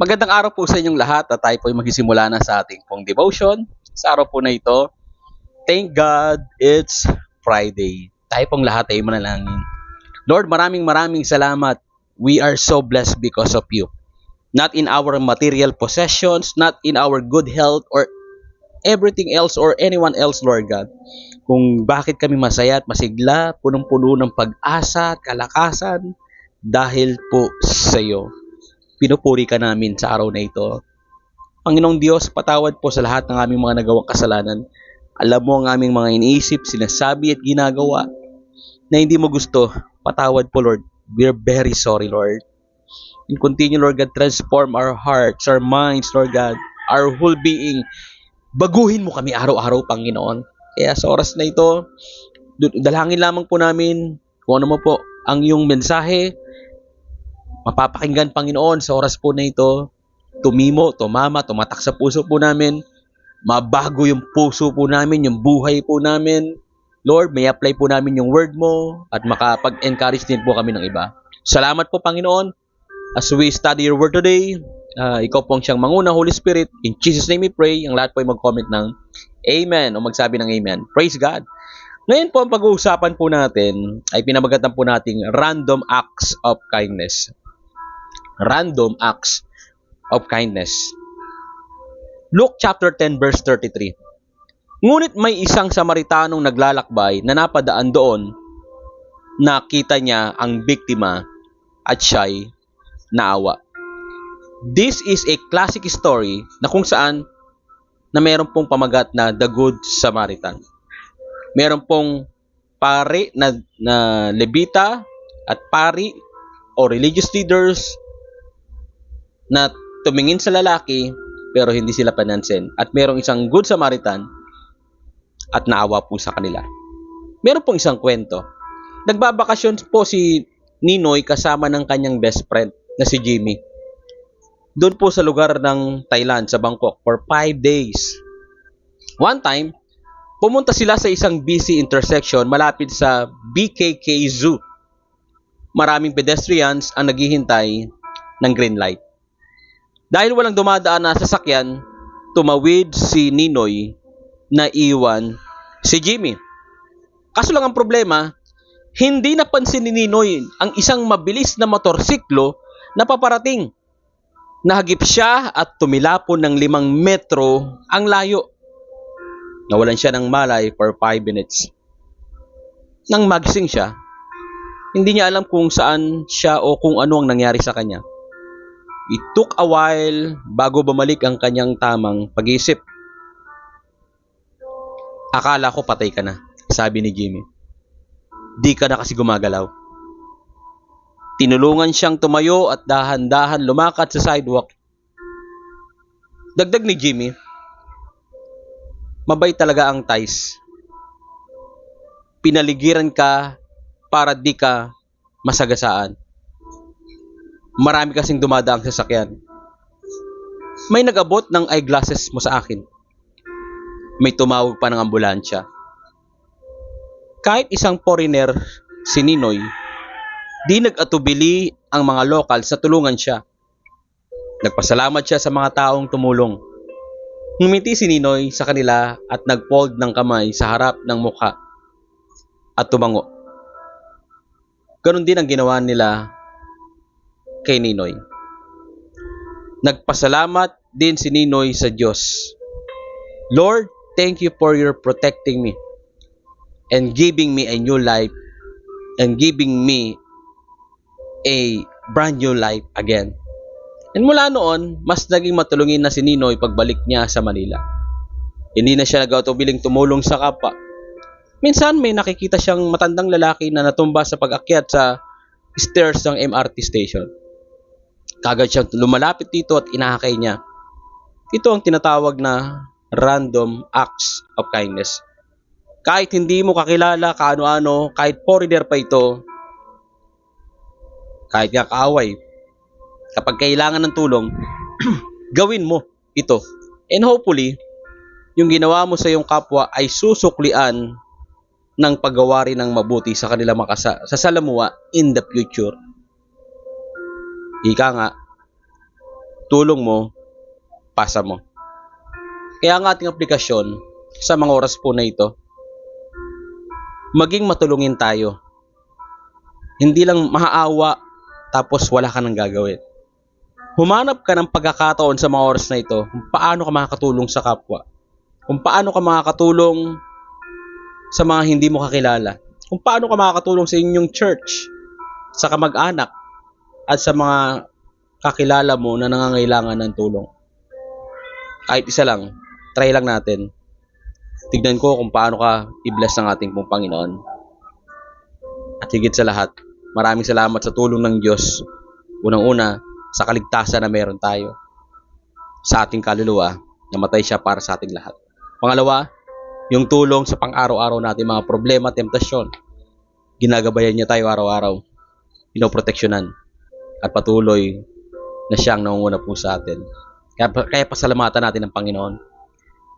Magandang araw po sa inyong lahat at tayo po ay magsisimula na sa ating pong devotion. Sa araw po na ito, thank God it's Friday. Tayo pong lahat ay manalangin. Lord, maraming salamat. We are so blessed because of you. Not in our material possessions, not in our good health or everything else or anyone else, Lord God. Kung bakit kami masaya at masigla, punong-puno ng pag-asa at kalakasan dahil po sa iyo. Pinupuri ka namin sa araw na ito. Panginoong Diyos, patawad po sa lahat ng aming mga nagawang kasalanan. Alam mo ang aming mga iniisip, sinasabi at ginagawa na hindi mo gusto. Patawad po, Lord. We're very sorry, Lord. And continue, Lord God, transform our hearts, our minds, Lord God, our whole being. Baguhin mo kami araw-araw, Panginoon. Kaya sa oras na ito, dalangin lamang po namin kung ano mo po ang iyong mensahe, mapapakinggan, Panginoon, sa oras po na ito, tumimo, tumama, tumatak sa puso po namin, mabago yung puso po namin, yung buhay po namin. Lord, may apply po namin yung word mo at makapag-encourage din po kami ng iba. Salamat po, Panginoon, as we study your word today. Ikaw po ang siyang manguna, Holy Spirit. In Jesus' name we pray. Ang lahat po ay mag-comment ng Amen o magsabi ng Amen. Praise God. Ngayon po, ang pag-uusapan po natin ay pinamagatan po nating random acts of kindness. Random acts of kindness. Luke chapter 10 verse 33. Ngunit may isang Samaritanong naglalakbay na napadaan doon, nakita niya ang biktima at siya'y naawa. This is a classic story na kung saan na meron pong pamagat na The Good Samaritan. Meron pong pari na levita at pari o religious leaders na tumingin sa lalaki pero hindi sila panansin. At merong isang good Samaritan at naawa po sa kanila. Meron pong isang kwento. Nagbabakasyon po si Ninoy kasama ng kanyang best friend na si Jimmy. Doon po sa lugar ng Thailand, sa Bangkok, for 5 days. One time, pumunta sila sa isang busy intersection malapit sa BKK Zoo. Maraming pedestrians ang naghihintay ng green light. Dahil walang dumadaan na sasakyan, tumawid si Ninoy na iwan si Jimmy. Kaso lang ang problema, hindi napansin ni Ninoy ang isang mabilis na motorsiklo na paparating. Nahagip siya at tumilapon ng 5 metro ang layo. Nawalan siya ng malay for 5 minutes. Nang magising siya, hindi niya alam kung saan siya o kung ano ang nangyari sa kanya. It took a while bago bumalik ang kanyang tamang pag-iisip. Akala ko patay ka na, sabi ni Jimmy. Di ka na kasi gumagalaw. Tinulungan siyang tumayo at dahan-dahan lumakad sa sidewalk. Dagdag ni Jimmy, mabait talaga ang Thais. Pinaligiran ka para di ka masagasaan. Marami kasing dumadaang sasakyan. May nag-abot ng eyeglasses mo sa akin. May tumawag pa ng ambulansya. Kahit isang foreigner, si Ninoy, di nag-atubili ang mga lokal sa tulungan siya. Nagpasalamat siya sa mga taong tumulong. Ngumiti si Ninoy sa kanila at nag-fold ng kamay sa harap ng mukha at tumango. Ganon din ang ginawa nila kay Ninoy. Nagpasalamat din si Ninoy sa Diyos. Lord, thank you for your protecting me and giving me a new life and giving me a brand new life again. And mula noon, mas naging matulungin na si Ninoy pagbalik niya sa Manila. Hindi na siya nag-atubiling tumulong sa kapwa. Minsan may nakikita siyang matandang lalaki na natumba sa pag-akyat sa stairs ng MRT station. Kagad siyang lumalapit dito at inahakay niya. Ito ang tinatawag na random acts of kindness. Kahit hindi mo kakilala, kaano-ano, kahit foreigner pa ito, kahit nga kaaway, kapag kailangan ng tulong, gawin mo ito. And hopefully, yung ginawa mo sa iyong kapwa ay susuklian ng paggawa rin ng mabuti sa kanila sa salamuha in the future. Ika nga, tulong mo, pasa mo. Kaya ang ating aplikasyon sa mga oras po na ito, maging matulungin tayo. Hindi lang maaawa tapos wala ka nang gagawin. Humanap ka ng pagkakataon sa mga oras na ito kung paano ka makakatulong sa kapwa. Kung paano ka makakatulong sa mga hindi mo kakilala. Kung paano ka makakatulong sa inyong church, sa kamag-anak, at sa mga kakilala mo na nangangailangan ng tulong. Kahit isa lang, try lang natin. Tignan ko kung paano ka i-bless ng ating pong Panginoon. At higit sa lahat, maraming salamat sa tulong ng Diyos. Unang-una, sa kaligtasan na meron tayo. Sa ating kaluluwa, namatay siya para sa ating lahat. Pangalawa, yung tulong sa pang-araw-araw natin mga problema, temptasyon. Ginagabayan niya tayo araw-araw. Pinoproteksyonan. At patuloy na siyang nangunguna po sa atin. Kaya pasalamatan natin ang Panginoon.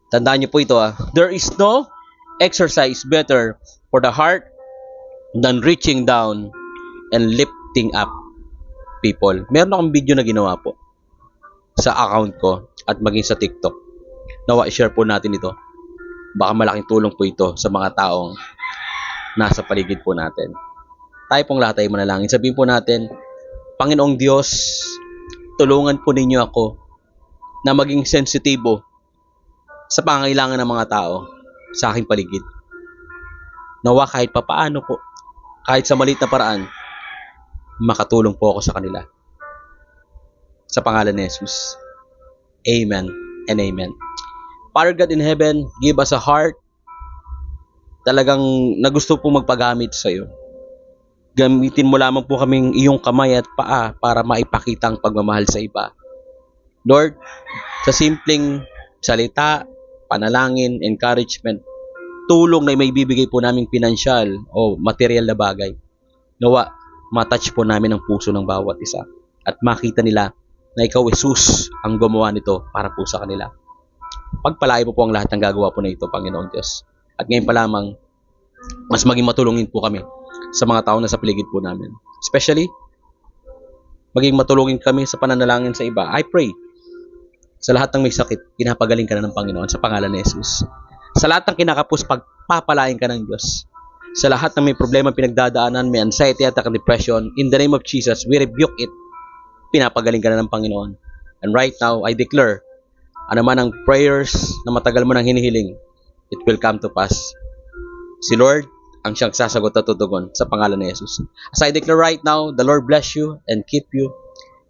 Tandaan niyo po ito, there is no exercise better for the heart than reaching down and lifting up people. Meron akong video na ginawa po sa account ko at maging sa TikTok. Nawa i-share po natin ito. Baka malaking tulong po ito sa mga taong nasa paligid po natin. Tayo pong lahat ay manalangin. Sabihin po natin, Panginoong Diyos, tulungan po ninyo ako na maging sensitibo sa pangangailangan ng mga tao sa aking paligid. Nawa kahit papaano po, kahit sa maliit na paraan, makatulong po ako sa kanila. Sa pangalan ni Jesus. Amen and amen. Father God in heaven, give us a heart talagang na gusto po magpagamit sa iyo. Gamitin mo lamang po kaming iyong kamay at paa para maipakita ang pagmamahal sa iba. Lord, sa simpleng salita, panalangin, encouragement, tulong na may bibigay po naming pinansyal o material na bagay, nawa matouch po namin ang puso ng bawat isa at makita nila na ikaw, Jesus, ang gumawa nito para po sa kanila. Pagpalain mo po ang lahat ng gagawa po na ito, Panginoon Diyos. At ngayon pa lamang, mas maging matulungin po kami sa mga tao na sa paligid po namin. Especially, maging matulungin kami sa pananalangin sa iba. I pray, sa lahat ng may sakit, pinapagaling ka na ng Panginoon sa pangalan ni Jesus. Sa lahat ng kinakapos, pagpapalain ka ng Diyos. Sa lahat ng may problema pinagdadaanan, may anxiety at depression, in the name of Jesus, we rebuke it. Pinapagaling ka na ng Panginoon. And right now, I declare, ano man ang prayers na matagal mo nang hinihiling, it will come to pass. Si Lord ang siyang sasagot at tutugon sa pangalan ni Jesus. As I declare right now, the Lord bless you and keep you.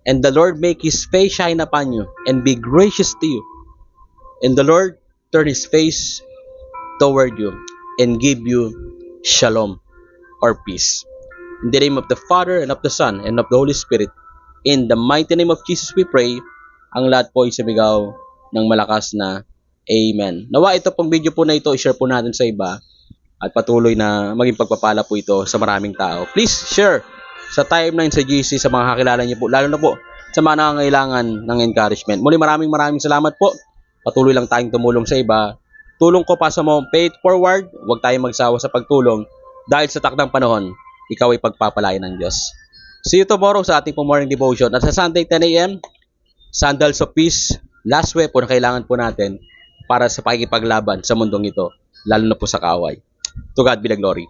And the Lord make His face shine upon you and be gracious to you. And the Lord turn His face toward you and give you shalom or peace. In the name of the Father and of the Son and of the Holy Spirit, in the mighty name of Jesus we pray. Ang lahat po ay sumigaw ng malakas na Amen. Nawa ito pong video po na ito, i-share po natin sa iba at patuloy na maging pagpapala po ito sa maraming tao. Please share sa timeline sa GC sa mga kakilala niyo po, lalo na po sa mga nangangailangan ng encouragement. Muli maraming salamat po. Patuloy lang tayong tumulong sa iba. Tulong ko pa sa mo, pay it forward. Huwag tayong magsawa sa pagtulong dahil sa takdang panahon, ikaw ay pagpapalain ng Diyos. See you tomorrow sa ating morning devotion. At sa Sunday 10 a.m., Sandals of Peace, last weapon na kailangan po natin para sa pakikipaglaban sa mundong ito, lalo na po sa kaaway. To God be the glory.